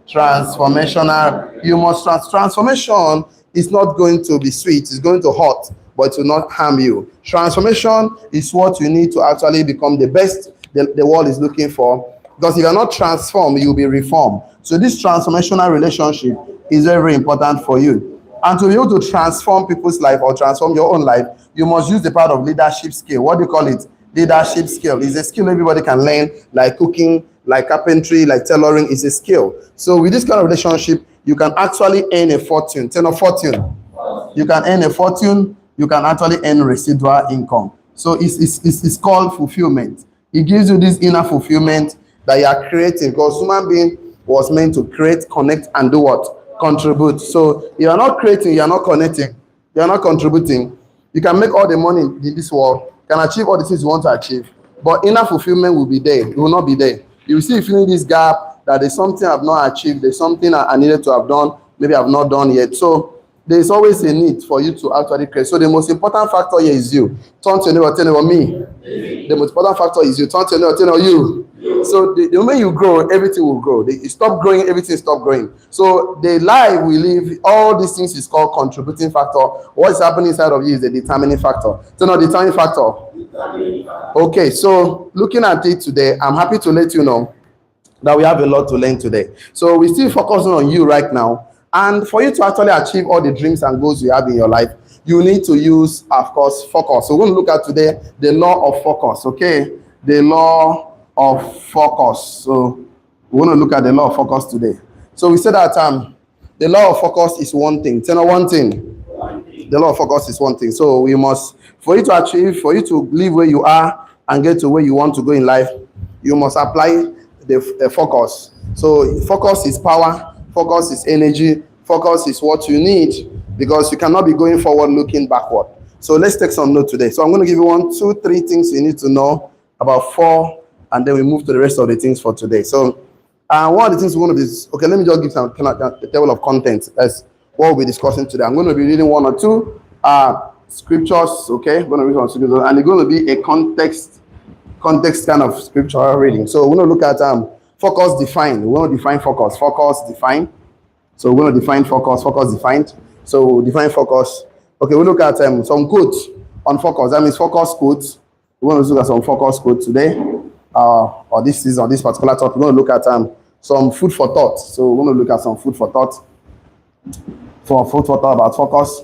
Transformational. You must transformation is not going to be sweet, it's going to hurt, but it will not harm you. Transformation is what you need to actually become the best the world is looking for. Because if you're not transformed, you'll be reformed. So this transformational relationship is very, very important for you. And to be able to transform people's life or transform your own life, you must use the part of leadership skill. What do you call it? Leadership skill. It's a skill everybody can learn, like cooking, like carpentry, like tailoring. Is a skill. So with this kind of relationship, you can actually earn a fortune. Tell a fortune. You can earn a fortune. You can actually earn residual income. So it's called fulfillment. It gives you this inner fulfillment that you are creating, because human being was meant to create, connect, and do what? Contribute. So you are not creating, you are not connecting, you are not contributing. You can make all the money in this world, can achieve all the things you want to achieve, but inner fulfillment will be there. It will not be there. You will see feeling this gap that there's something I've not achieved, there's something I needed to have done, maybe I've not done yet. So there's always a need for you to actually create. So the most important factor here is you. Turn to your neighbor, tell neighbor, me. The most important factor is you. Turn to your neighbor, tell you. So the moment you grow, everything will grow. You stop growing, everything stop growing. So the life we live, all these things is called contributing factor. What is happening inside of you is the determining factor. So no, determining factor. Okay, so looking at it today, I'm happy to let you know that we have a lot to learn today. So we're still focusing on you right now. And for you to actually achieve all the dreams and goals you have in your life, you need to use, of course, focus. So we're going to look at today the law of focus, okay? The law of focus. So we're going to look at the law of focus today. So we said that the law of focus is one thing. Tell me one thing. The law of focus is one thing. So we must, for you to achieve, for you to live where you are and get to where you want to go in life, you must apply the focus. So focus is power. Focus is energy. Focus is what you need, because you cannot be going forward looking backward. So let's take some note today. So I'm going to give you 1, 2, 3 things you need to know, about 4, and then we move to the rest of the things for today. So one of the things we're going to be, okay, let me just give some the table of content as what we'll be discussing today. I'm going to be reading 1 or 2 scriptures, okay? I'm going to read some scriptures, and it's going to be a context kind of scriptural reading. So we're going to look at focus defined. We want to define focus. Focus defined. So we're going to define focus. Focus defined. So define focus. Okay, we'll look at some quotes on focus. That means focus quotes. We're going to look at some focus quotes today. Or this is on this particular topic. We're going to look at some food for thought. So we're going to look at some food for thought. Food for thought about focus.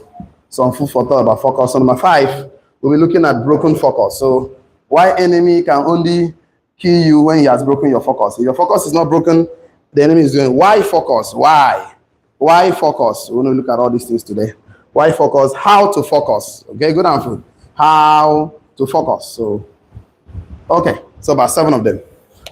Some food for thought about focus. So number 5, we'll be looking at broken focus. So why enemy can only kill you when he has broken your focus. If your focus is not broken, the enemy is doing. Why focus? Why focus? We're going to look at all these things today. Why focus? How to focus? Okay, good answer. How to focus. So, okay, so about 7 of them.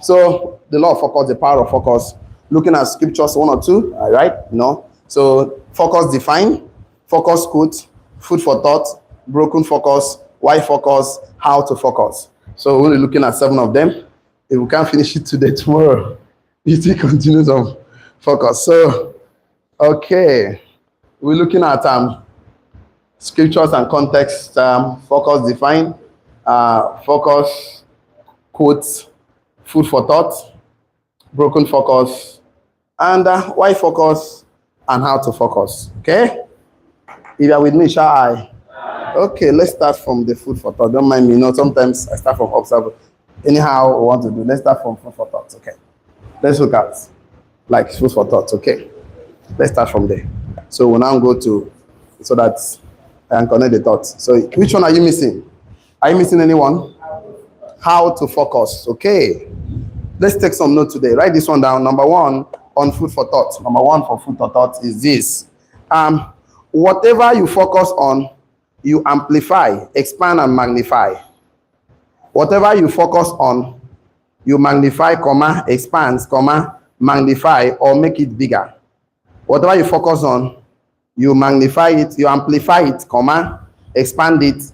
So the law of focus, the power of focus. Looking at scriptures 1 or 2. All right, no. So focus define, focus quote, food for thought, broken focus, why focus, how to focus. So we're looking at 7 of them. If we can't finish it today, tomorrow, it still continues on focus. So, okay, we're looking at scriptures and context, focus define, focus, quotes, food for thought, broken focus, and why focus, and how to focus. Okay? If you are with me, shall I? Okay, let's start from the food for thought. Don't mind me. Sometimes I start from observe. Anyhow, we want to do. Let's start from food for thought. Okay. Let's look at like food for thought. Okay. Let's start from there. So we'll now go to so that I can connect the thoughts. So which one are you missing? Are you missing anyone? How to focus. Okay. Let's take some notes today. Write this one down. Number 1 on food for thought. Number 1 for food for thought is this. Whatever you focus on, you amplify, expand, and magnify. Whatever you focus on, you magnify, comma, expands, comma, magnify, or make it bigger. Whatever you focus on, you magnify it, you amplify it, comma, expand it,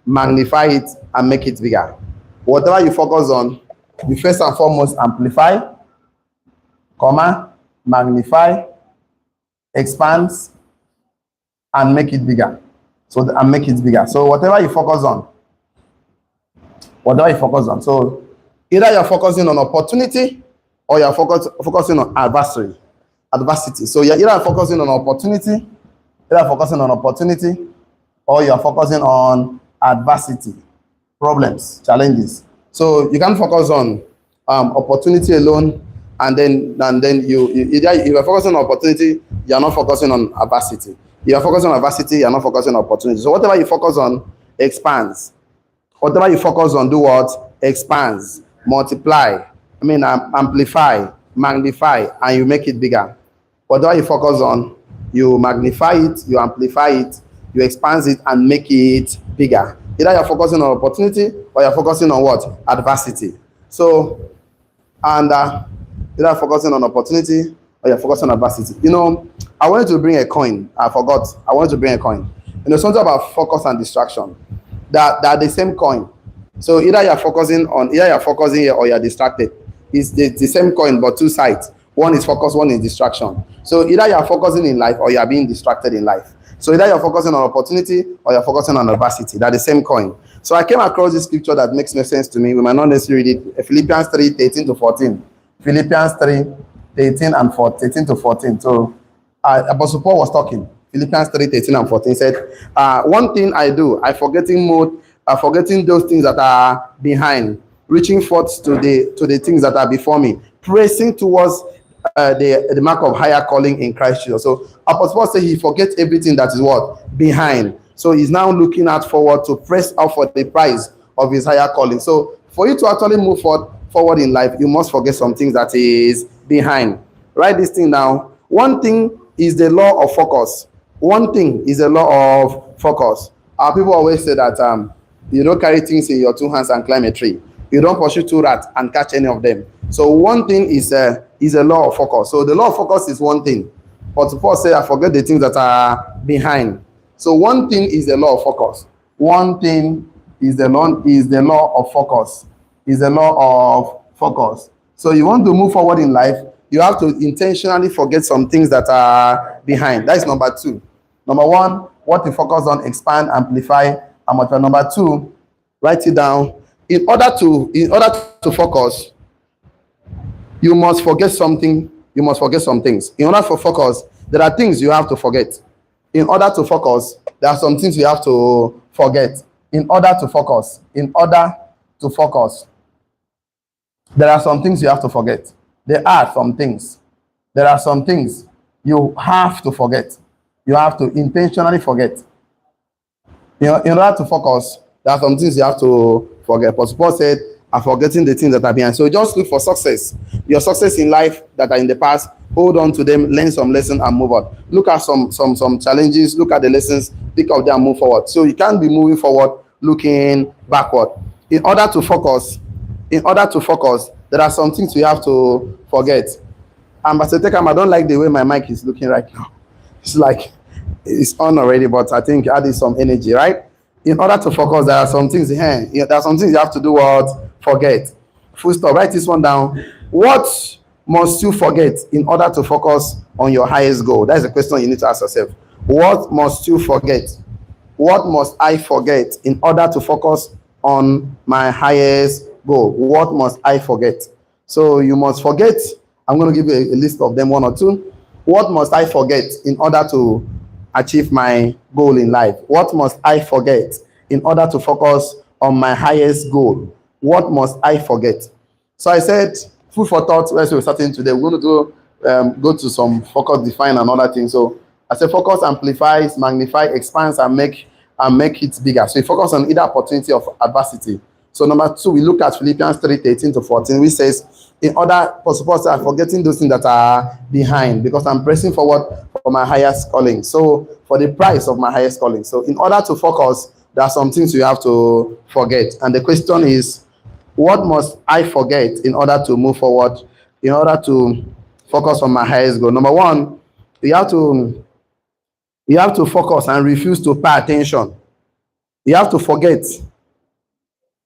magnify it, and make it bigger. Whatever you focus on, you first and foremost amplify, comma, magnify, expands, and make it bigger. So and make it bigger. So whatever you focus on, so either you're focusing on opportunity or you're focusing on adversary. adversity. So you're either focusing on opportunity, or you're focusing on adversity, problems, challenges. So you can't focus on opportunity alone, and then you either if you're focusing on opportunity, you're not focusing on adversity. If you're focusing on adversity, you're not focusing on opportunity. So whatever you focus on expands. Whatever you focus on, do what? Expands, multiply, amplify, magnify, and you make it bigger. Whatever you focus on, you magnify it, you amplify it, you expand it, and make it bigger. Either you're focusing on opportunity or you're focusing on what? Adversity. So, and either focusing on opportunity or you're focusing on adversity. You know, I wanted to bring a coin. I forgot. I wanted to bring a coin. You know, something about focus and distraction. That the same coin. So either you're focusing here or you're distracted. It's the same coin, but two sides. One is focus, one is distraction. So either you're focusing in life or you're being distracted in life. So either you're focusing on opportunity or you're focusing on adversity. They're the same coin. So I came across this scripture that makes no sense to me. We might not necessarily read it. Philippians 3, 13 to 14. Philippians 3, 13 and 13 to 14. So Apostle Paul was talking. Philippians 3, 13 and 14 said, one thing I do, forgetting those things that are behind, reaching forth to the things that are before me, pressing towards the mark of higher calling in Christ Jesus. So Apostle Paul said he forgets everything that is what? Behind. So he's now looking out forward to press out for the prize of his higher calling. So for you to actually move forward in life, you must forget some things that is behind. Write this thing down. One thing is the law of focus. One thing is the law of focus. Our people always say that you don't carry things in your two hands and climb a tree. You don't pursue two rats and catch any of them. So one thing is a law of focus. So the law of focus is one thing. But Paul said, I forget the things that are behind. So one thing is the law of focus. One thing is the law of focus. Is the law of focus. So you want to move forward in life, you have to intentionally forget some things that are behind. That is number two. Number one, what you focus on, expand, amplify, and multiply. Number two, write it down. In order to focus, you must forget something. You must forget some things. In order to focus, there are things you have to forget. In order to focus, there are some things you have to forget. In order to focus, there are some things you have to forget. There are some things. There are some things you have to forget. You have to intentionally forget. You know, in order to focus, there are some things you have to forget. But Paul said, I'm forgetting the things that are behind. So just look for success. Your success in life that are in the past, hold on to them, learn some lessons and move on. Look at some challenges, look at the lessons, pick up them and move forward. So you can't be moving forward looking backward. In order to focus, there are some things you have to forget. And Pastor Tekam, I don't like the way my mic is looking right now. It's like it's on already, but I think adding some energy, right? In order to focus, there are some things here. There are some things you have to do what? Forget. Full stop. Write this one down. What must you forget in order to focus on your highest goal? That is the question you need to ask yourself. What must you forget? What must I forget in order to focus on my highest goal? What must I forget? So you must forget. I'm going to give you a list of them, one or two. What must I forget in order to achieve my goal in life? What must I forget in order to focus on my highest goal? What must I forget? So I said, food for thought. As we're starting today, we're going to go to some focus, define, and other things. So I said, focus amplifies, magnify, expands, and make it bigger. So we focus on either opportunity or adversity. So number two, we look at Philippians 3, 13 to 14, which says, in order, suppose I'm forgetting those things that are behind, because I'm pressing forward for my highest calling. So for the price of my highest calling. So in order to focus, there are some things you have to forget. And the question is, what must I forget in order to move forward, in order to focus on my highest goal? Number one, you have to focus and refuse to pay attention. You have to forget.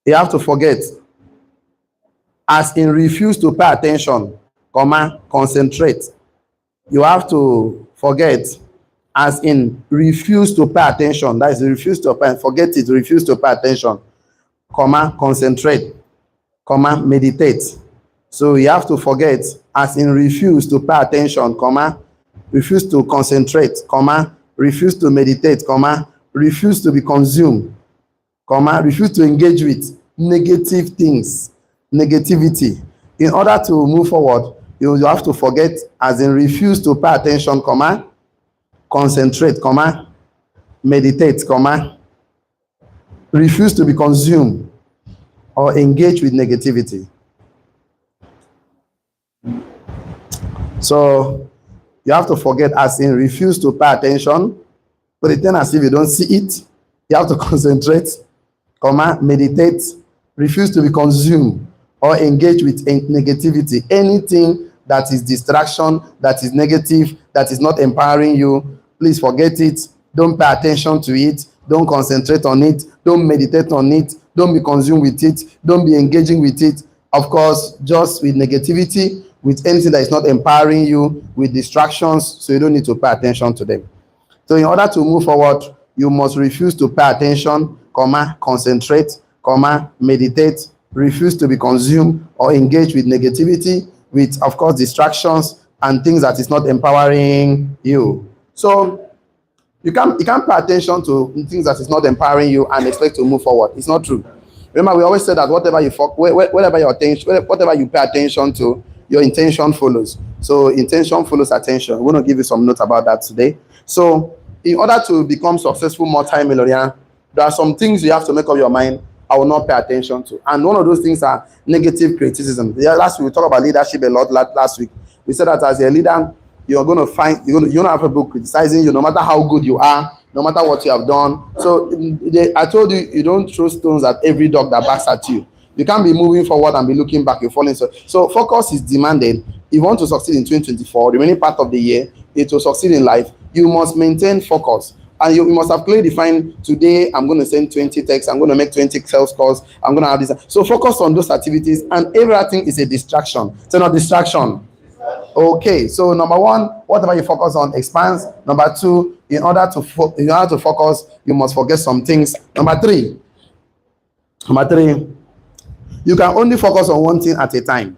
You have to forget. As in refuse to pay attention, concentrate. You have to forget. As in refuse to pay attention. That is refuse to pay. Forget it. Refuse to pay attention. Concentrate. Meditate. So you have to forget, as in refuse to pay attention, comma, refuse to concentrate, comma, refuse to meditate, comma, refuse to be consumed, comma, refuse to engage with negative things, negativity. In order to move forward, you have to forget, as in refuse to pay attention, comma, concentrate, comma, meditate, comma, refuse to be consumed or engage with negativity. So you have to forget, as in refuse to pay attention, pretend as if you don't see it. You have to concentrate, comma, meditate, refuse to be consumed or engage with negativity. Anything that is distraction, that is negative, that is not empowering you, please forget it. Don't pay attention to it. Don't concentrate on it. Don't meditate on it. Don't be consumed with it. Don't be engaging with it. Of course, just with negativity, with anything that is not empowering you, with distractions, so you don't need to pay attention to them. So in order to move forward, you must refuse to pay attention, comma, concentrate, comma, meditate, refuse to be consumed or engage with negativity, with, of course, distractions and things that is not empowering you. So you can't pay attention to things that is not empowering you and expect to move forward. It's not true. Remember, we always say that whatever you pay attention to, your intention follows. So intention follows attention. We're going to give you some notes about that today. So in order to become successful multi-millionaire, there are some things you have to make up your mind I will not pay attention to. And one of those things are negative criticism. Last week we talked about leadership a lot. Last week we said that as a leader, you're going to have people criticizing you, no matter how good you are, no matter what you have done. So I told you, you don't throw stones at every dog that barks at you. You can't be moving forward and be looking back. You're falling. So focus is demanded. If you want to succeed in 2024, the remaining part of the year, it will succeed in life. You must maintain focus. And you must have clearly defined, today I'm going to send 20 texts, I'm going to make 20 sales calls, I'm going to have this. So focus on those activities, and everything is a distraction. So not distraction. Okay, so number one, whatever you focus on expands. Number two, in order to focus, you must forget some things. Number three, you can only focus on one thing at a time.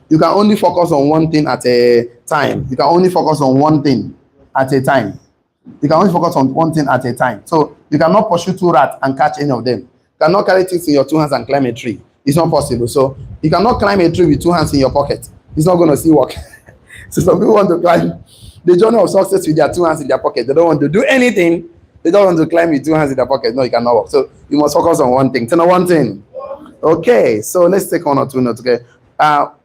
You can only focus on one thing at a time. You can only focus on one thing at a time. You can only focus on one thing at a time. So you cannot pursue two rats and catch any of them. You cannot carry things in your two hands and climb a tree. It's not possible. So you cannot climb a tree with two hands in your pocket. It's not going to still work. So some people want to climb the journey of success with their two hands in their pocket. They don't want to do anything. They don't want to climb with two hands in their pocket. No, it cannot work. So you must focus on one thing. Tell me one thing. Okay, so let's take one or two notes. Okay,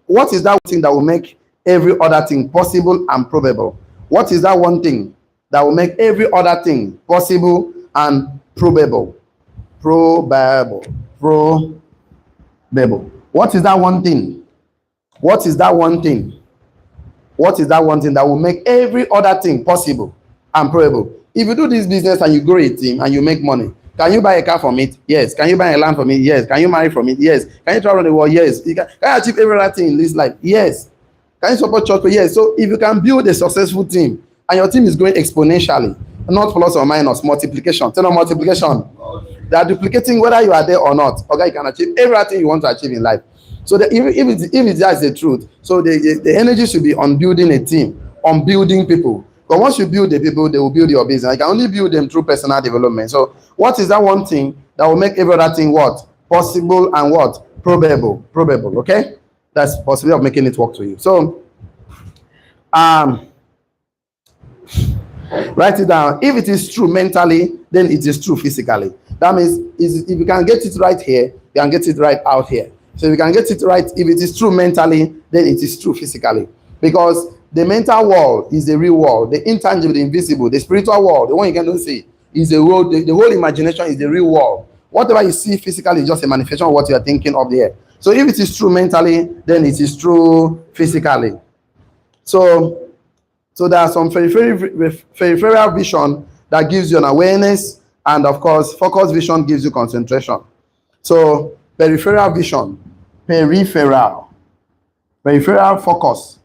what is that thing that will make every other thing possible and probable? What is that one thing that will make every other thing possible and probable? Probable. What is that one thing? What is that one thing? What is that one thing that will make every other thing possible and probable? If you do this business and you grow a team and you make money, can you buy a car from it? Yes. Can you buy a land from it? Yes. Can you marry from it? Yes. Can you travel the world? Yes. Can you achieve every other thing in this life? Yes. Can you support church? Yes. So if you can build a successful team and your team is growing exponentially, not plus or minus, multiplication. Turn on multiplication. They are duplicating whether you are there or not. Okay, you can achieve everything you want to achieve in life. So if that's the truth, so the energy should be on building a team, on building people. But once you build the people, they will build your business. You can only build them through personal development. So what is that one thing that will make every other thing what? Possible and what? Probable. Okay? That's possibility of making it work to you. So write it down. If it is true mentally, then it is true physically. That means if you can get it right here, you can get it right out here. So if you can get it right, if it is true mentally, then it is true physically. Because the mental world is the real world. The intangible, the invisible, the spiritual world, the one you cannot see, is the world. The whole imagination is the real world. Whatever you see physically is just a manifestation of what you are thinking of there. So if it is true mentally, then it is true physically. So there are some peripheral vision that gives you an awareness, and of course, focused vision gives you concentration. So peripheral vision, peripheral focus,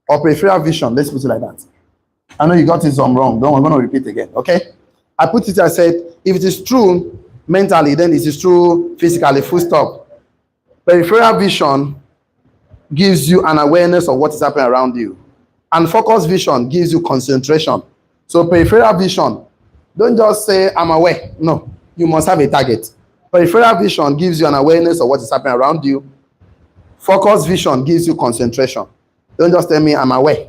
or peripheral vision. Let's put it like that. I know you got it some wrong. I'm going to repeat again. Okay. I put it. I said, if it is true mentally, then it is true physically. Full stop. Peripheral vision gives you an awareness of what is happening around you. And focus vision gives you concentration. So peripheral vision, don't just say, I'm aware. No, you must have a target. Peripheral vision gives you an awareness of what is happening around you. Focus vision gives you concentration. Don't just tell me, I'm aware.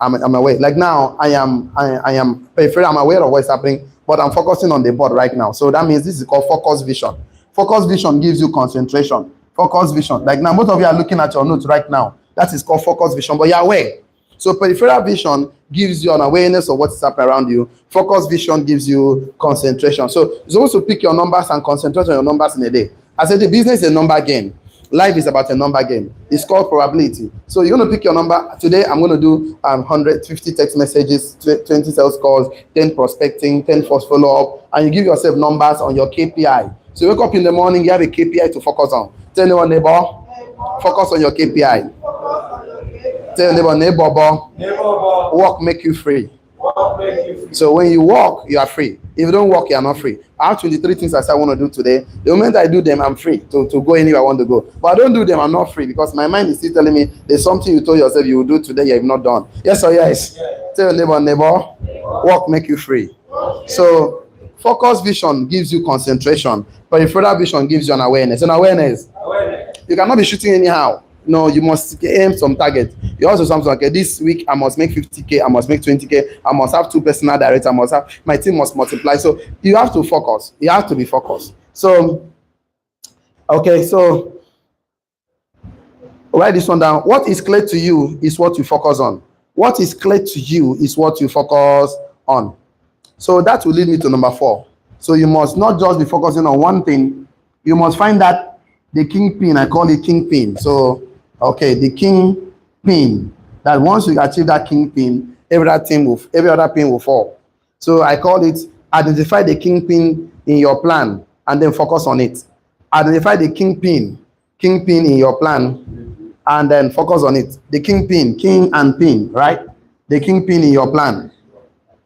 I'm aware. Like now, I am peripheral. I'm aware of what's happening, but I'm focusing on the board right now. So that means this is called focus vision. Focus vision gives you concentration. Focus vision. Like now, most of you are looking at your notes right now. That is called focus vision, but you're aware. So peripheral vision gives you an awareness of what's happening around you. Focus vision gives you concentration. So you're supposed to pick your numbers and concentrate on your numbers in a day. I said the business is a number game. Life is about a number game. It's called probability. So you're going to pick your number. Today, I'm going to do 150 text messages, 20 sales calls, 10 prospecting, 10 first follow-up, and you give yourself numbers on your KPI. So you wake up in the morning, you have a KPI to focus on. Tell your neighbor, focus on your KPI. Tell your neighbor, work make you free. So when you work, you are free. If you don't work, you are not free. I have 23 things I want to do today. The moment I do them, I'm free to go anywhere I want to go. But I don't do them, I'm not free because my mind is still telling me there's something you told yourself you will do today you have not done. Yes or yes? Tell your neighbor, work make you free. So focus vision gives you concentration. Peripheral vision gives you an awareness. An awareness. You cannot be shooting anyhow. No, you must aim some target. You also something like, okay, this week I must make 50K, I must make 20K, I must have 2 personal directors, I must have, my team must multiply. So you have to focus. You have to be focused. So, okay, so write this one down. What is clear to you is what you focus on. What is clear to you is what you focus on. So that will lead me to number 4. So you must not just be focusing on one thing. You must find that the kingpin, I call it kingpin. So, okay, the kingpin. That once you achieve that kingpin, every other pin will fall. So I call it identify the kingpin in your plan and then focus on it. Identify the kingpin in your plan and then focus on it. The kingpin, king and pin, right? The kingpin in your plan.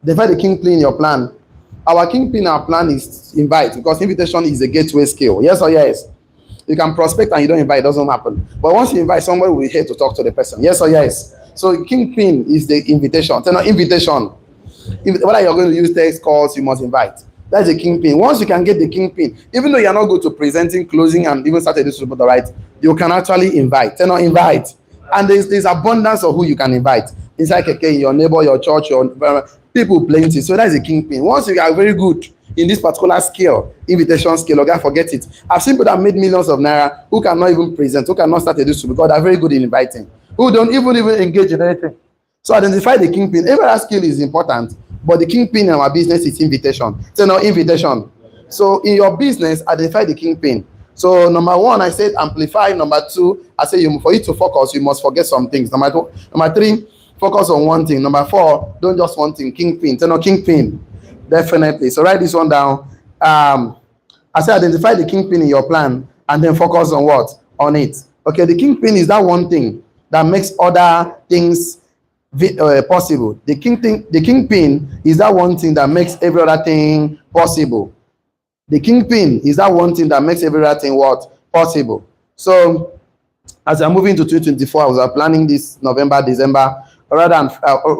Identify the kingpin in your plan. Our kingpin in our plan is invite because invitation is a gateway skill. Yes or yes? You can prospect and you don't invite, it doesn't happen. But once you invite, somebody will be here to talk to the person. Yes or yes? So kingpin is the invitation. So now invitation. Whether you're going to use text calls, you must invite. That's the kingpin. Once you can get the kingpin, even though you're not good to presenting, closing, and even started this report, right, you can actually invite. So now invite. And there's abundance of who you can invite. It's like, okay, your neighbor, your church, your people plenty. So that's the kingpin. Once you are very good in this particular skill, invitation skill, okay, forget it. I've seen people that made millions of naira who cannot even present, who cannot start a district because they're very good in inviting, who don't even engage in anything. So identify the kingpin. Every other skill is important, but the kingpin in our business is invitation. So now invitation. So in your business, identify the kingpin. So number 1, I said amplify. Number 2, I said for you to focus, you must forget some things. Number 3, focus on one thing. Number 4, don't just one thing. Kingpin. So now kingpin. Definitely. So write this one down. I said identify the kingpin in your plan and then focus on what? On it. Okay, the kingpin is that one thing that makes other things possible. The kingpin is that one thing that makes every other thing possible. The kingpin is that one thing that makes every other thing what? Possible. So as I'm moving to 2024, I was planning this November, December, rather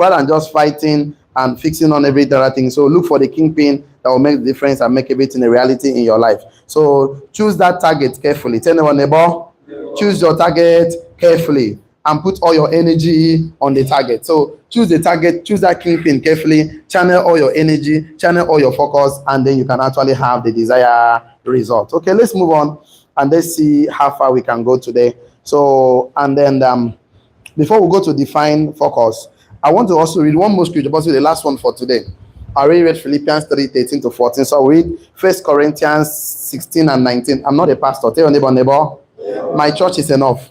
than just fighting and fixing on every other thing. So look for the kingpin that will make the difference and make everything a reality in your life. So choose that target carefully. Tell your neighbor, choose your target carefully and put all your energy on the target. So choose the target, choose that kingpin carefully, channel all your energy, channel all your focus, and then you can actually have the desired result. Okay, let's move on and let's see how far we can go today. So, and then before we go to define focus, I want to also read one more scripture, but the last one for today. I already read Philippians 3:13-14. So I'll read 1 Corinthians 16 and 19. I'm not a pastor. Tell your neighbor, my church is enough.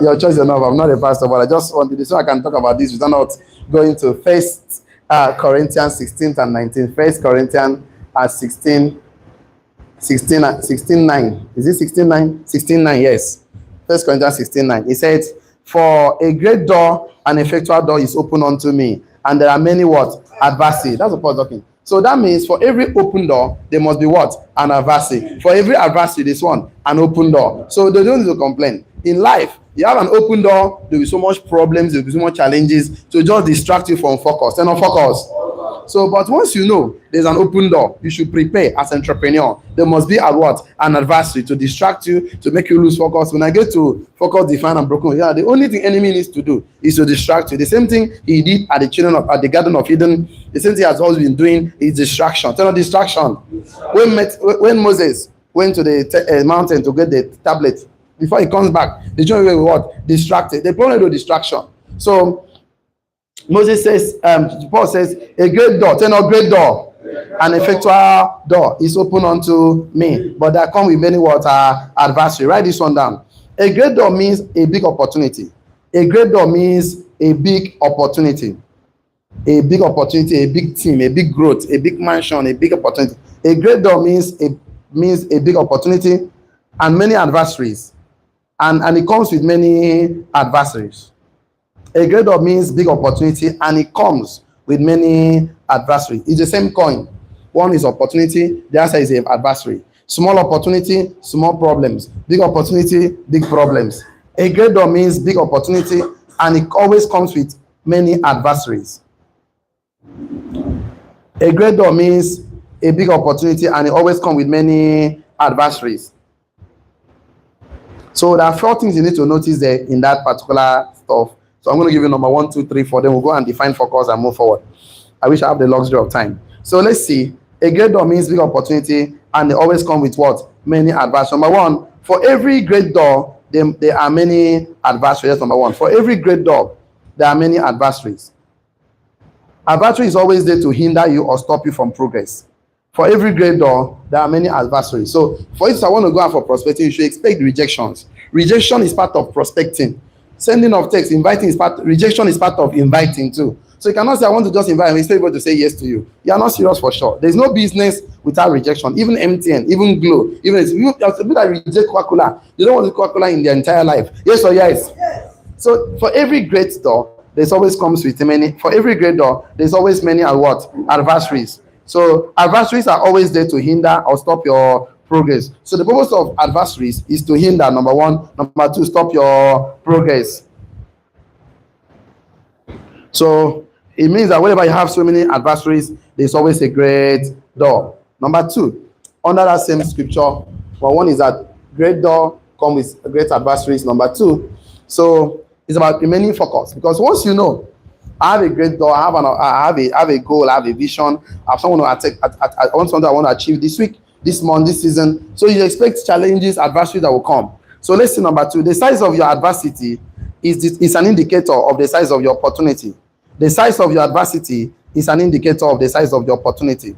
Your church is enough. I'm not a pastor, but I just wanted this so I can talk about this without going to 1 Corinthians 16 and 19. 1 Corinthians 16, 9. Is it 16:9? 16:9, yes. 1 Corinthians 16:9. It says, for a great door, an effectual door is open unto me, and there are many what? Adversity. That's what Paul's talking. So that means for every open door, there must be what? An adversary. For every adversary, this one, an open door. So they don't need to complain. In life, you have an open door, there will be so much problems, there will be so much challenges to just distract you from focus. Turn on focus. So, but once you know there's an open door, you should prepare as an entrepreneur. There must be a what? An adversary to distract you, to make you lose focus. When I get to focus, defined, and broken, yeah, the only thing enemy needs to do is to distract you. The same thing he did at the Garden of Eden. The same thing he has always been doing is distraction. Turn on distraction. When Moses went to the mountain to get the tablet, before he comes back, the children were what? Distracted. They probably do distraction. So Moses says, Paul says, a great door, turn on great door, an effectual door is open unto me, but there come with many what adversary. Write this one down. A great door means a big opportunity. A great door means a big opportunity. A big opportunity, a big team, a big growth, a big mansion, a big opportunity. A great door means a big opportunity and many adversaries. And it comes with many adversaries. A great door means big opportunity and it comes with many adversaries. It's the same coin. One is opportunity, the other is an adversary. Small opportunity, small problems. Big opportunity, big problems. A great door means big opportunity and it always comes with many adversaries. A great door means a big opportunity and it always comes with many adversaries. So there are 4 things you need to notice there in that particular stuff. So I'm going to give you number 1, 2, 3, 4. Then we'll go and define focus and move forward. I wish I have the luxury of time. So let's see. A great door means big opportunity and they always come with what? Many adversaries. Number 1, for every great door, there are many adversaries. That's number 1. For every great door, there are many adversaries. Adversary is always there to hinder you or stop you from progress. For every great door, there are many adversaries. So for instance, I want to go out for prospecting, you should expect rejections. Rejection is part of prospecting. Sending of text, inviting rejection is part of inviting too. So you cannot say, I want to just invite and expect people to say yes to you. You are not serious for sure. There's no business without rejection. Even MTN, even Glo, even people that reject Coca-Cola, they don't want Coca-Cola in their entire life. Yes or yes? Yes. So for every great door, there's always comes with many. For every great door, there's always many adversaries. So adversaries are always there to hinder or stop your progress. So the purpose of adversaries is to hinder, number 1. Number 2, stop your progress. So it means that whenever you have so many adversaries, there's always a great door. Number 2, under that same scripture, well, 1 is that great door comes with great adversaries. Number 2, so it's about remaining focused, because once you know, I have a great door, I have a goal, I have a vision, I have someone I want something I want to achieve this week, this month, this season. So you expect challenges, adversaries that will come. So let's see number 2. The size of your adversity is an indicator of the size of your opportunity. The size of your adversity is an indicator of the size of your opportunity.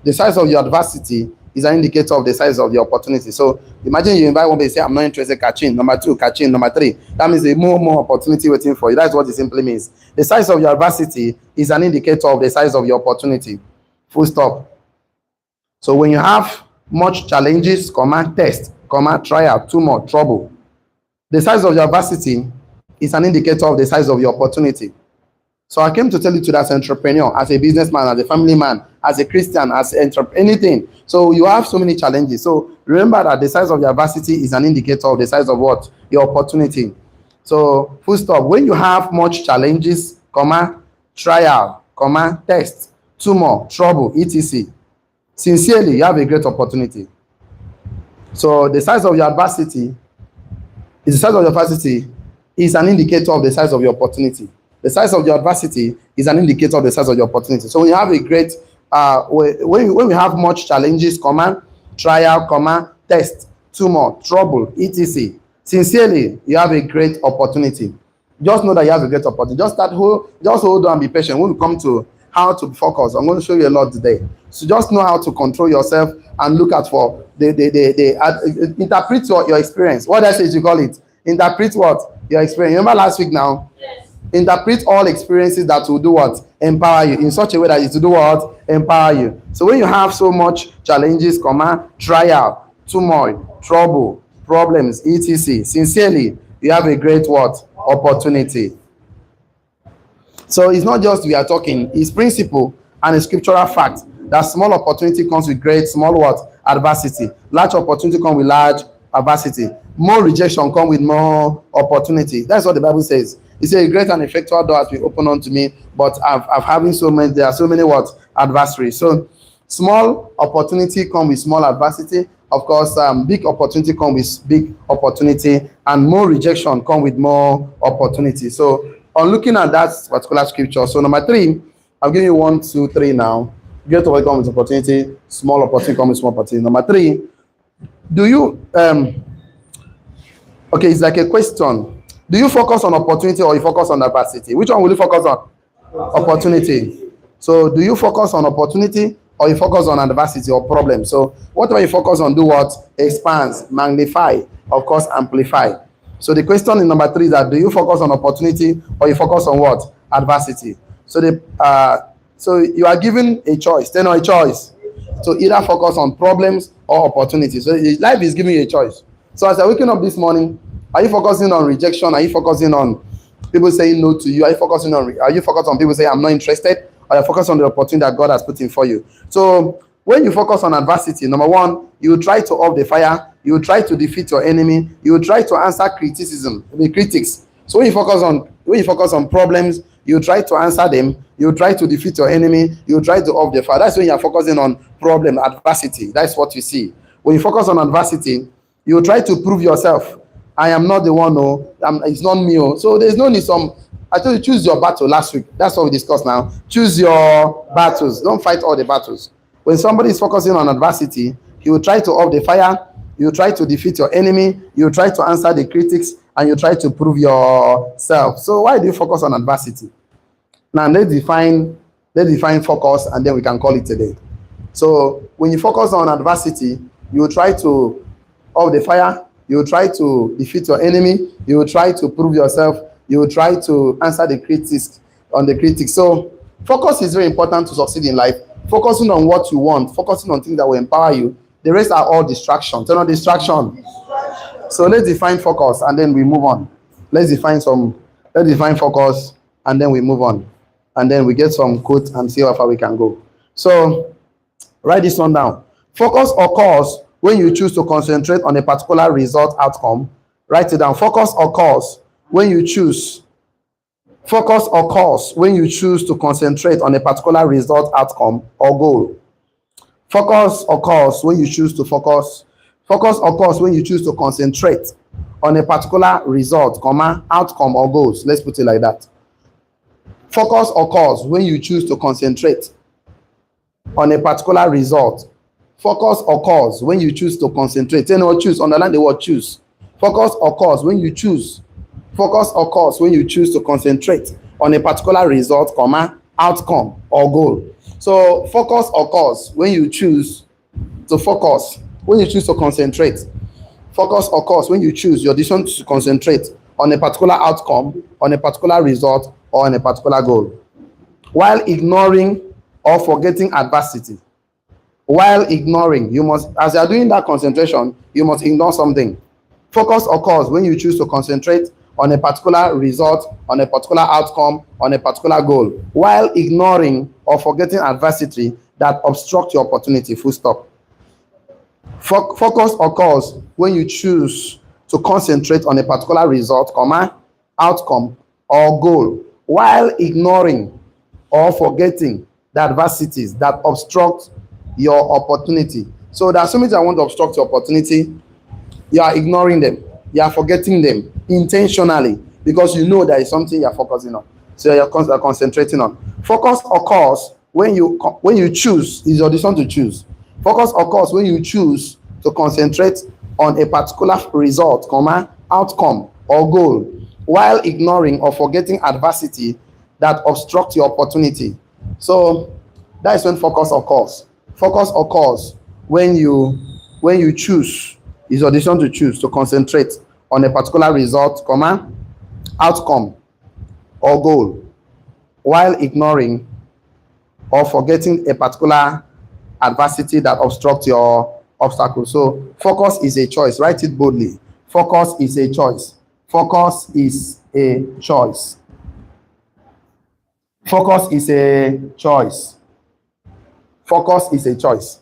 The size of your adversity is an indicator of the size of your opportunity. So imagine you invite one, they say, I'm not interested, catching. Number 2, catching. Number 3, that means there's more opportunity waiting for you. That's what it simply means. The size of your adversity is an indicator of the size of your opportunity. Full stop. So when you have much challenges, test, trial, tumor, trouble, the size of your adversity is an indicator of the size of your opportunity. So I came to tell you today, as an entrepreneur, as a businessman, as a family man, as a Christian, as anything. So you have so many challenges. So remember that the size of your adversity is an indicator of the size of what? Your opportunity. So full stop. When you have much challenges, trial, test, tumor, trouble, etc., sincerely, you have a great opportunity. So the size of your adversity is an indicator of the size of your opportunity. The size of your adversity is an indicator of the size of your opportunity. So when you have a great, when we have much challenges, trial, test, tumor, trouble, etc., sincerely, you have a great opportunity. Just know that you have a great opportunity. Just hold on and be patient. When we come to how to focus, I'm going to show you a lot today. So just know how to control yourself and look at for interpret your experience. What else did you call it? Interpret what? Your experience. Remember last week now? Yes. Interpret all experiences that will do what? Empower you in such a way that it will do what? Empower you. So when you have so much challenges, trial, turmoil, trouble, problems, etc., sincerely, you have a great what? Opportunity. So it's not just we are talking, it's principle and a scriptural fact That small opportunity comes with great small what? Adversity. Large opportunity comes with large adversity. More rejection comes with more opportunity. That's what the Bible says. It says, a great and effectual door has been opened unto me, but I've having so many, there are so many what? Adversaries. So small opportunity comes with small adversity. Of course, big opportunity comes with big opportunity, and more rejection comes with more opportunity. So on looking at that particular scripture, so number 3, I'll give you 1, 2, 3 now. Great opportunity comes with opportunity, small opportunity comes with small opportunity. Number 3, do you okay, it's like a question. Do you focus on opportunity or you focus on adversity? Which one will you focus on? Opportunity. So do you focus on opportunity or you focus on adversity or problem? So whatever you focus on, do what? Expands, magnify, of course, amplify. So the question in number 3 is that, do you focus on opportunity or you focus on what? Adversity. So so you are given a choice. Then a choice to either focus on problems or opportunities. So life is giving you a choice. So as you're waking up this morning, are you focusing on rejection? Are you focusing on people saying no to you? Are you focused on people saying I'm not interested? Or are you focused on the opportunity that God has put in for you? So when you focus on adversity, number 1, you will try to off the fire, you will try to defeat your enemy, you will try to answer criticism, the critics. So when you focus on problems, you try to answer them, you try to defeat your enemy, you try to off the fire. That's when you're focusing on problem, adversity. That's what you see. When you focus on adversity, you try to prove yourself. I am not the one, it's not me. So there's no need I told you, choose your battle last week. That's what we discussed now. Choose your battles. Don't fight all the battles. When somebody is focusing on adversity, he will try to off the fire, you try to defeat your enemy, you try to answer the critics, and you try to prove yourself. So why do you focus on adversity? Now let's define focus, and then we can call it a day. So when you focus on adversity, you try to off the fire, you try to defeat your enemy, you try to prove yourself, you try to answer the critics. So focus is very important to succeed in life. Focusing on what you want, focusing on things that will empower you. The rest are all distractions. They're not distraction. So let's define focus and then we move on. Let's define focus and then we move on. And then we get some quotes and see how far we can go. So write this one down. Focus occurs when you choose to concentrate on a particular result outcome. Write it down. Focus occurs when you choose to concentrate on a particular result outcome or goal. Focus occurs when you choose to concentrate on a particular result, outcome or goals. Let's put it like that. Focus occurs when you choose to concentrate on a particular result. Focus occurs when you choose to concentrate. Choose. Underline the word choose. Focus occurs when you choose to concentrate on a particular result, outcome or goal. So focus occurs when you choose to concentrate. Focus occurs when you choose your decision to concentrate on a particular outcome, on a particular result, or on a particular goal, while ignoring or forgetting adversity. While ignoring, as you are doing that concentration, you must ignore something. Focus occurs when you choose to concentrate on a particular result, on a particular outcome, on a particular goal, while ignoring or forgetting adversity that obstruct your opportunity. Full stop. Focus occurs when you choose to concentrate on a particular result, outcome, or goal, while ignoring or forgetting the adversities that obstruct your opportunity. So there are so many that want to obstruct your opportunity. You are ignoring them. You are forgetting them intentionally because you know there is something you are focusing on. So you are concentrating on. Focus occurs when you choose. Is your decision to choose. Focus occurs when you choose to concentrate on a particular result, outcome, or goal, while ignoring or forgetting adversity that obstruct your opportunity. So that is when focus occurs. Focus occurs when you choose. Is your decision to choose to concentrate on a particular result, outcome, or goal, while ignoring or forgetting a particular adversity that obstructs your obstacle. So focus is a choice. Write it boldly. Focus is a choice. Focus is a choice. Focus is a choice. Focus is a choice.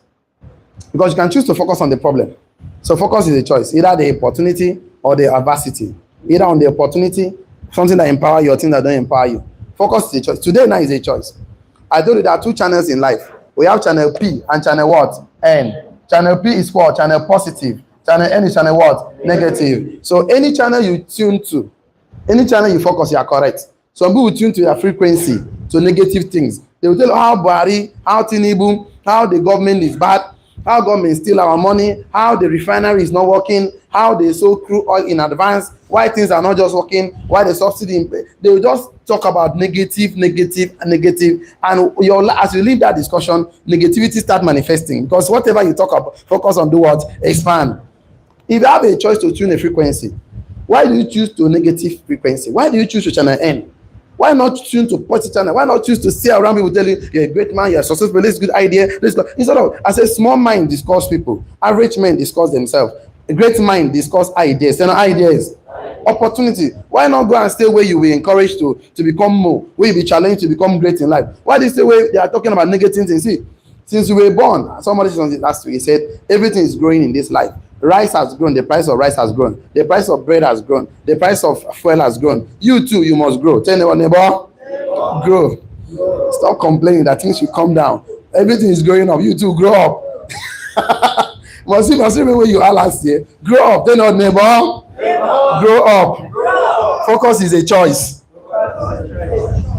Because you can choose to focus on the problem. So focus is a choice, either the opportunity or the adversity. Either on the opportunity, something that empowers you or thing that don't empower you. Focus is a choice. Today now is a choice. I told you there are two channels in life. We have channel P and channel what? N. Channel P is what? Channel positive. Channel N is channel what? Negative. So any channel you tune to, any channel you focus, you are correct. Some people tune to your frequency, to negative things. They will tell you how Buhari, how Tinubu, how the government is bad, how government steal our money, how the refinery is not working, how they sold crude oil in advance, why things are not just working, why the subsidy. They will just talk about negative, and as you leave that discussion, negativity start manifesting, because whatever you talk about, focus on, do what? Expand. If you have a choice to tune a frequency, why do you choose to negative frequency? Why do you choose to channel N? Why not tune to positive channel? Why not choose to stay around people tell you you're a great man, you're successful, this is a good idea. Instead of, as a small mind discuss people, average men discuss themselves. A great mind discuss ideas. They're not ideas. Opportunity. Why not go and stay where you will encourage to become more, where you be challenged to become great in life? Why do you stay where they are talking about negative things? See, since you were born, somebody said last week, he said everything is growing in this life. Rice has grown, the price of rice has grown, the price of bread has grown, the price of fuel has grown. You too, you must grow. Tell your neighbor, grow. Stop complaining that things should come down. Everything is growing up. You too, grow up. must see where you are last year. Grow up. Tell your neighbor, grow up. Focus is a choice.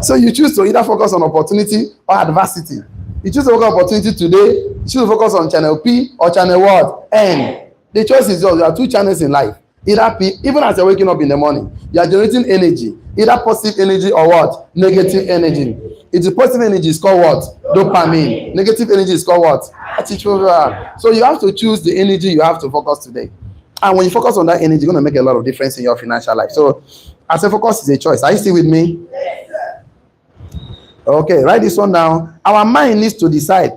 So you choose to either focus on opportunity or adversity. You choose to focus on opportunity today. You choose to focus on channel P or channel what? N. The choice is yours. There are two channels in life. Either P, even as you're waking up in the morning, you are generating energy. Either positive energy or what? Negative energy. It's the positive energy is called what? Dopamine. Negative energy is called what? So you have to choose the energy you have to focus today. And when you focus on that energy, you're going to make a lot of difference in your financial life. So as a focus is a choice. Are you still with me? Okay, write this one down. Our mind needs to decide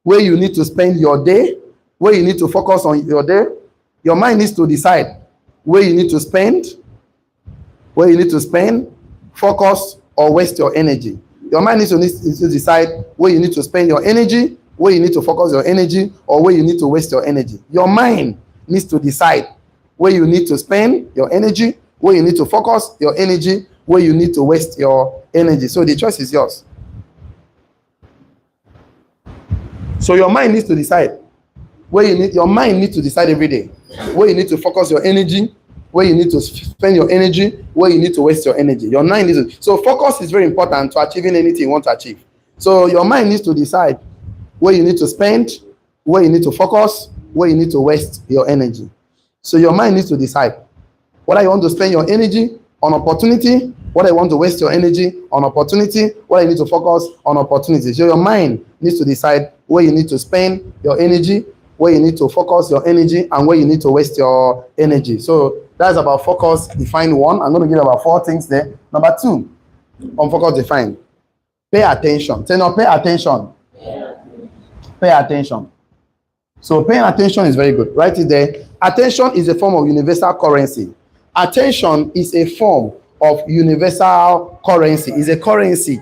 where you need to spend your day, where you need to focus on your day. Your mind needs to decide where you need to spend, focus, or waste your energy. Your mind needs to decide where you need to spend your energy, where you need to focus your energy, or where you need to waste your energy. Your mind needs to decide where you need to spend your energy, where you need to focus your energy, where you need to waste your energy. So the choice is yours. So your mind needs to decide your mind needs to decide every day where you need to focus your energy, where you need to spend your energy, where you need to waste your energy. Your mind needs to, so focus is very important to achieving anything you want to achieve. So your mind needs to decide where you need to spend, where you need to focus, where you need to waste your energy. So your mind needs to decide whether you want to spend your energy on opportunity, whether you want to waste your energy on opportunity, whether you need to focus on opportunity. So your mind needs to decide where you need to spend your energy, where you need to focus your energy, and where you need to waste your energy. So that's about focus define one. I'm going to give about 4 things there. Number 2, on focus define. Pay attention. Say no, pay attention. Pay attention. So paying attention is very good. Write it there. Attention is a form of universal currency. Attention is a form of universal currency. It's a currency.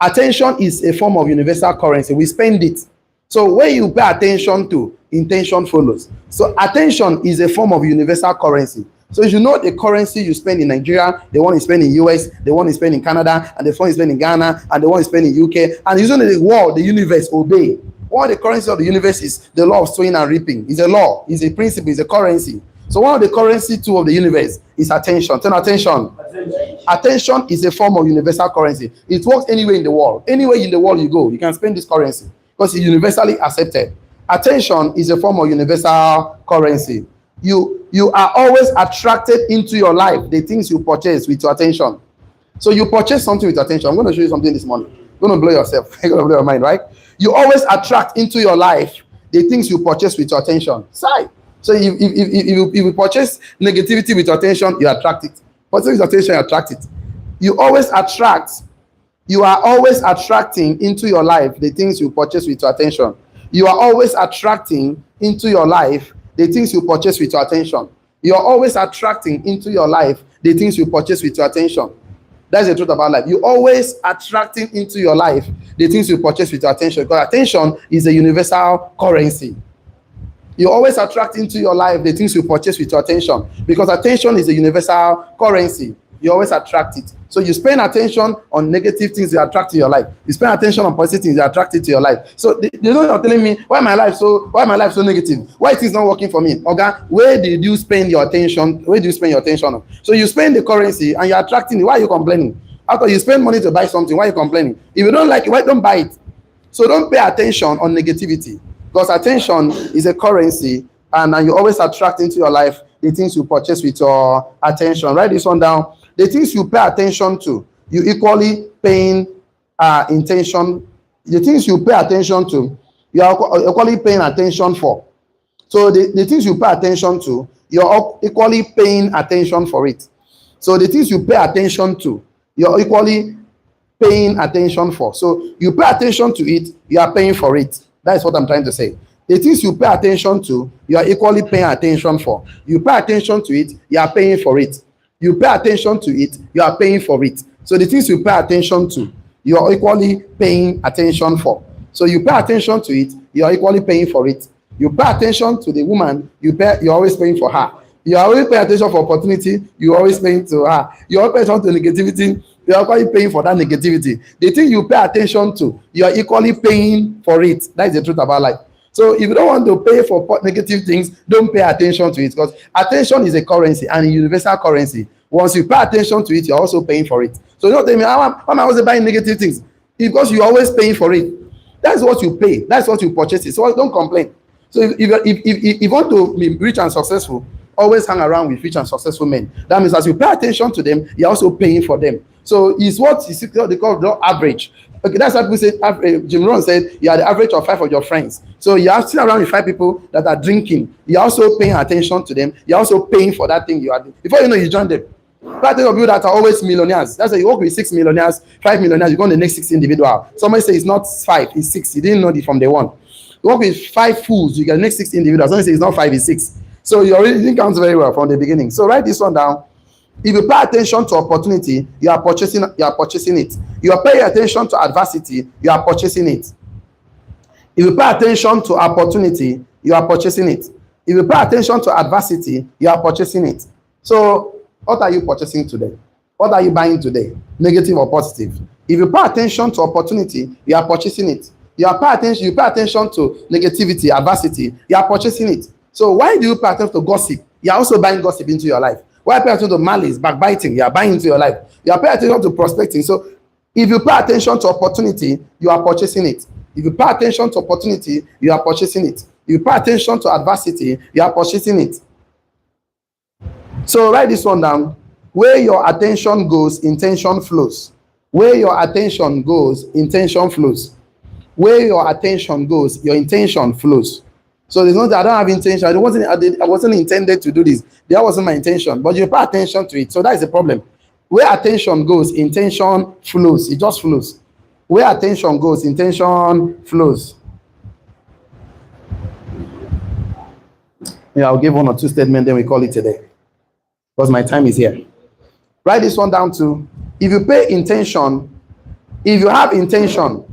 Attention is a form of universal currency. We spend it. So when you pay attention to, intention follows. So attention is a form of universal currency. So you know the currency you spend in Nigeria, the one you spend in US, the one you spend in Canada, and the one you spend in Ghana, and the one you spend in UK, and usually the world, the universe obey. What the currency of the universe is the law of sowing and reaping. It's a law, it's a principle, it's a currency. So one of the currency too of the universe is attention. Turn attention. Attention is a form of universal currency. It works anywhere in the world. Anywhere in the world you go, you can spend this currency because it's universally accepted. Attention is a form of universal currency. You are always attracted into your life the things you purchase with your attention. So you purchase something with attention. I'm going to show you something this morning. You're going to blow yourself. You're going to blow your mind, right? You always attract into your life the things you purchase with your attention. Side. So if you purchase negativity with your attention, you attract it. Positive with attention, you attract it. You are always attracting into your life the things you purchase with your attention. You are always attracting into your life the things you purchase with your attention. You are always attracting into your life the things you purchase with your attention. That's the truth about life. You always attracting into your life the things you purchase with your attention, because attention is a universal currency. You always attract into your life the things you purchase with your attention, because attention is a universal currency. You always attract it. So you spend attention on negative things, you attract to your life. You spend attention on positive things, you attract it to your life. So they don't are telling me why my life so negative? Why it is not working for me? Okay, where did you spend your attention? Where do you spend your attention on? So you spend the currency and you're attracting it. Why are you complaining? After you spend money to buy something, why are you complaining? If you don't like it, why don't buy it? So don't pay attention on negativity, because attention is a currency, and you always attract into your life the things you purchase with your attention. Write this one down. The things you pay attention to, you equally paying attention. The things you pay attention to, you are equally paying attention for. So the things you pay attention to, you're equally paying attention for it. So the things you pay attention to, you're equally paying attention for. So you pay attention to it, you are paying for it. That's what I'm trying to say. The things you pay attention to, you are equally paying attention for. You pay attention to it, you are paying for it. You pay attention to it, you are paying for it. So the things you pay attention to, you are equally paying attention for. So you pay attention to it, you are equally paying for it. You pay attention to the woman, you're always paying for her. You always pay attention for opportunity, you're always paying to her. You always pay attention to negativity, you're equally paying for that negativity. The thing you pay attention to, you are equally paying for it. That's the truth about life. So if you don't want to pay for negative things, don't pay attention to it, because attention is a currency and a universal currency. Once you pay attention to it, you're also paying for it. So don't tell me, why am I always buying negative things? Because you're always paying for it. That's what you pay. That's what you purchase. So don't complain. So if you want to be rich and successful, always hang around with rich and successful men. That means as you pay attention to them, you're also paying for them. So it's what they call the average. Okay, that's what people say. Jim Rohn said, you are the average of 5 of your friends. So you are sitting around with 5 people that are drinking. You're also paying attention to them. You're also paying for that thing you are doing. Before you know, you join them. But of you that are always millionaires. That's why you work with 6 millionaires, 5 millionaires, you go on the next 6 individual. Somebody say it's not 5, it's 6. You didn't know it from day one. You work with 5 fools, you get the next 6 individuals. Somebody say it's not 5, it's 6. So you already didn't count very well from the beginning. So write this one down. If you pay attention to opportunity, you are purchasing it. You are paying attention to adversity, you are purchasing it. If you pay attention to opportunity, you are purchasing it. If you pay attention to adversity, you are purchasing it. So what are you purchasing today? What are you buying today? Negative or positive? If you pay attention to opportunity, you are purchasing it. You pay attention to negativity, adversity, you are purchasing it. So why do you pay attention to gossip? You are also buying gossip into your life. Why pay attention to malice, backbiting? You are buying into your life. You are paying attention to prospecting. So if you pay attention to opportunity, you are purchasing it. If you pay attention to opportunity, you are purchasing it. If you pay attention to adversity, you are purchasing it. So write this one down. Where your attention goes, intention flows. Where your attention goes, intention flows. Where your attention goes, your intention flows. So there's no that I don't have intention. I wasn't intended to do this. That wasn't my intention. But you pay attention to it. So that is the problem. Where attention goes, intention flows. It just flows. Where attention goes, intention flows. Yeah, I'll give 1 or 2 statements, then we call it today. Because my time is here. Write this one down too. If you pay intention, if you have intention,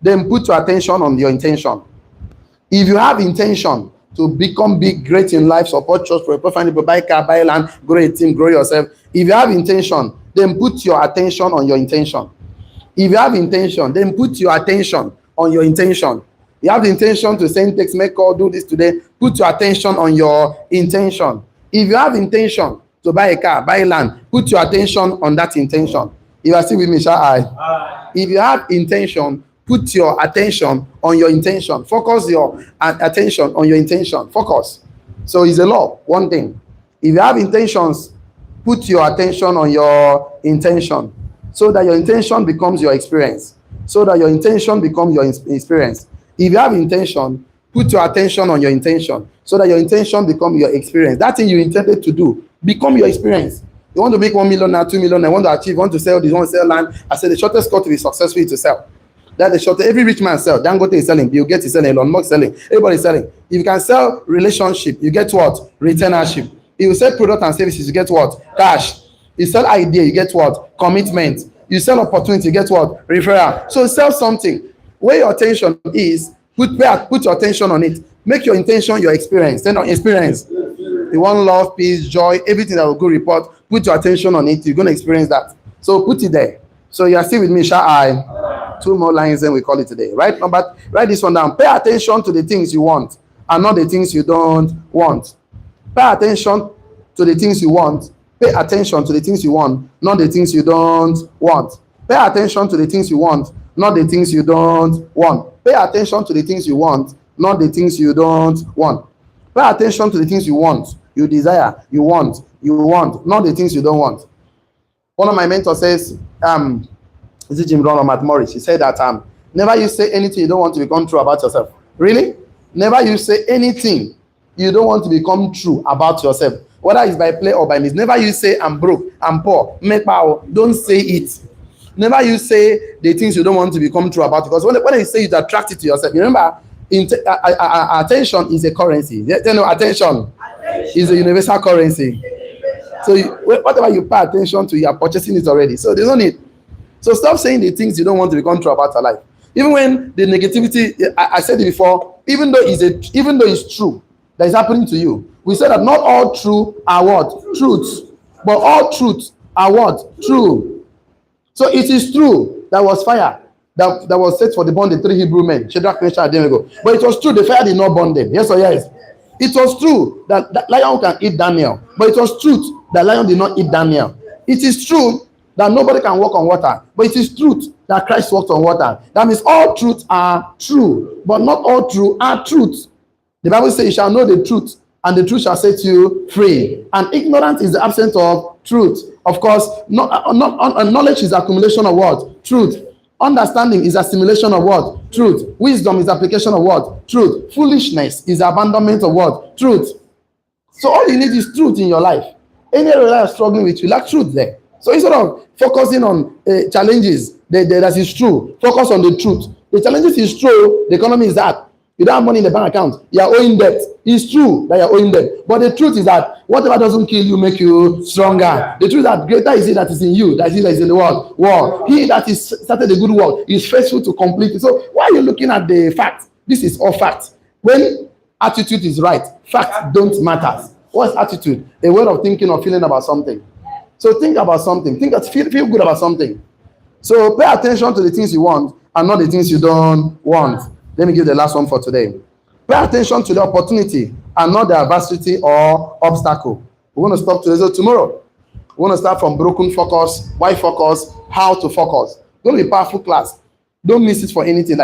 then put your attention on your intention. If you have intention to become big, great in life, support church, for a family, buy car, buy land, grow a team, grow yourself. If you have intention, then put your attention on your intention. If you have intention, then put your attention on your intention. You have the intention to send text, make call, do this today. Put your attention on your intention. If you have intention to buy a car, buy land, put your attention on that intention. If you are still with me, shall I? If you have intention, put your attention on your intention. Focus your attention on your intention. Focus. So it's a law, one thing. If you have intentions, put your attention on your intention, so that your intention becomes your experience. So that your intention becomes your experience. If you have intention, put your attention on your intention, so that your intention becomes your experience. That thing you intended to do, become your experience. You want to make 1 million now, 2 million, you want to achieve, you want to sell this, you want to sell land. I said the shortest cut to be successful is to sell. That's the shortest. Every rich man sells. Dangote is selling, Bill Gates is selling, Elon Musk is selling, everybody is selling. If you can sell relationship, you get what? Retainership. If you sell product and services, you get what? Cash. If You sell idea, you get what? Commitment. You sell opportunity, you get what? Referral. So sell something. Where your attention is, put your attention on it. Make your intention your experience. Then on experience. You want love, peace, joy, everything that will go report. Put your attention on it. You're going to experience that. So put it there. So you are still with me, shall I? 2 more lines, then we call it today. Right? But write this one down. Pay attention to the things you want and not the things you don't want. Pay attention to the things you want. Pay attention to the things you want, not the things you don't want. Pay attention to the things you want, not the things you don't want. Pay attention to the things you want, not the things you don't want. Pay attention to the things you want, you desire, you want, not the things you don't want. One of my mentors says, is it Jim Rohn or Matt Morris? He said that never you say anything you don't want to become true about yourself. Really? Never you say anything you don't want to become true about yourself. Whether it's by play or by miss. Never you say I'm broke, I'm poor, make power. Don't say it. Never you say the things you don't want to become true about. Because when you say it, attract it to yourself. You remember, attention is a currency. You know, attention is a universal currency. So whatever you pay attention to, you are purchasing it already. So there's no need. So stop saying the things you don't want to become true about your life. Even when the negativity, I said it before, even though it's true that is happening to you, we said that not all truth are what? Truths. But all truths are what? True. So it is true that was fire that was set for the burn the 3 Hebrew men, Shadrach, Meshach, and Abednego. But it was true the fire did not burn them. Yes or yes? It was true that lion can eat Daniel. But it was truth that lion did not eat Daniel. It is true that nobody can walk on water. But it is truth that Christ walked on water. That means all truths are true. But not all truth are truth. The Bible says you shall know the truth, and the truth shall set you free. And ignorance is the absence of truth. Of course, knowledge is accumulation of what? Truth. Understanding is assimilation of what? Truth. Wisdom is application of what? Truth. Foolishness is abandonment of what? Truth. So all you need is truth in your life. Any area you're struggling with, you lack truth there. So instead of focusing on challenges that is true, focus on the truth. The challenges is true, the economy is that. You don't have money in the bank account. You are owing debt. It's true that you are owing debt. But the truth is that whatever doesn't kill you make you stronger. The truth is that greater is he that is in you, that is in the world. He that is started a good work is faithful to complete it. So why are you looking at the fact? This is all fact. When attitude is right, fact don't matter. What's attitude? A way of thinking or feeling about something. So think about something. Feel good about something. So pay attention to the things you want and not the things you don't want. Let me give the last one for today. Pay attention to the opportunity and not the adversity or obstacle. We're going to stop today. So tomorrow, we're going to start from broken focus, why focus, how to focus. It's going to be a powerful class. Don't miss it for anything.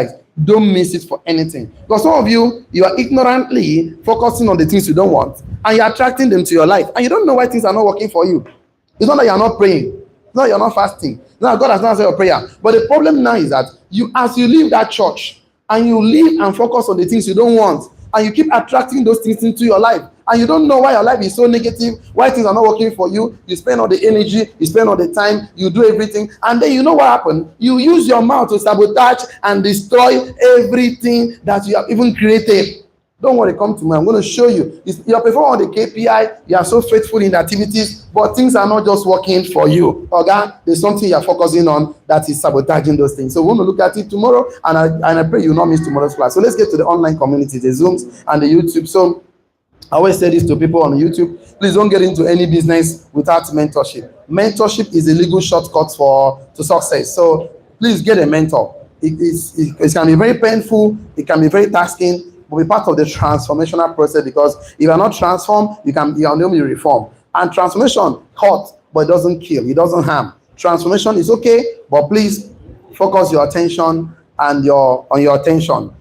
Don't miss it for anything. Because some of you are ignorantly focusing on the things you don't want, and you're attracting them to your life, and you don't know why things are not working for you. It's not that you're not praying. It's not that you're not fasting. It's not that God has not answered your prayer. But the problem now is that as you leave that church, and you live and focus on the things you don't want, and you keep attracting those things into your life, and you don't know why your life is so negative, why things are not working for you. You spend all the energy, you spend all the time, you do everything, and then you know what happened? You use your mouth to sabotage and destroy everything that you have even created. Don't worry, come to me. I'm going to show you. You're performing on the KPI, you are so faithful in the activities, but things are not just working for you. Okay? There's something you're focusing on that is sabotaging those things. So we're going to look at it tomorrow, and I pray you will not miss tomorrow's class. So let's get to the online community, the Zooms and the YouTube. So I always say this to people on YouTube. Please don't get into any business without mentorship. Mentorship is a legal shortcut to success. So please get a mentor. It can be very painful. It can be very tasking. Will be part of the transformational process, because if you are not transformed, you are only reformed. And transformation hurts, but it doesn't kill, it doesn't harm. Transformation is okay, but please focus your attention on your attention.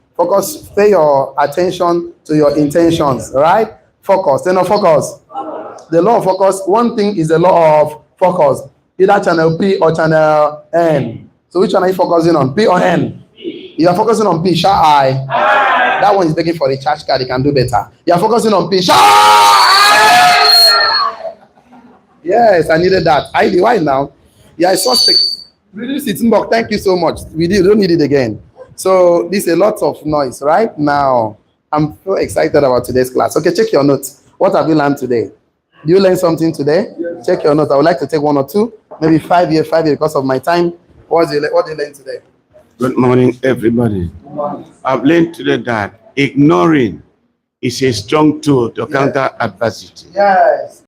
Pay your attention to your intentions, right? Focus. Then focus. The law of focus. One thing is the law of focus. Either channel P or channel N. So which one are you focusing on? P or N? You are focusing on P, shall I? That one is begging for a charge card. He can do better. You are focusing on P. Yes, I needed that. Why now? Yeah, I saw six. Reduce it, Mbok. Thank you so much. We don't need it again. So this is a lot of noise right now. I'm so excited about today's class. Okay, check your notes. What have you learned today? Do you learn something today? Yes. Check your notes. I would like to take 1 or 2, maybe 5 years, because of my time. What did you learn today? Good morning, everybody. I've learned today that ignoring is a strong tool to counter adversity. Yes.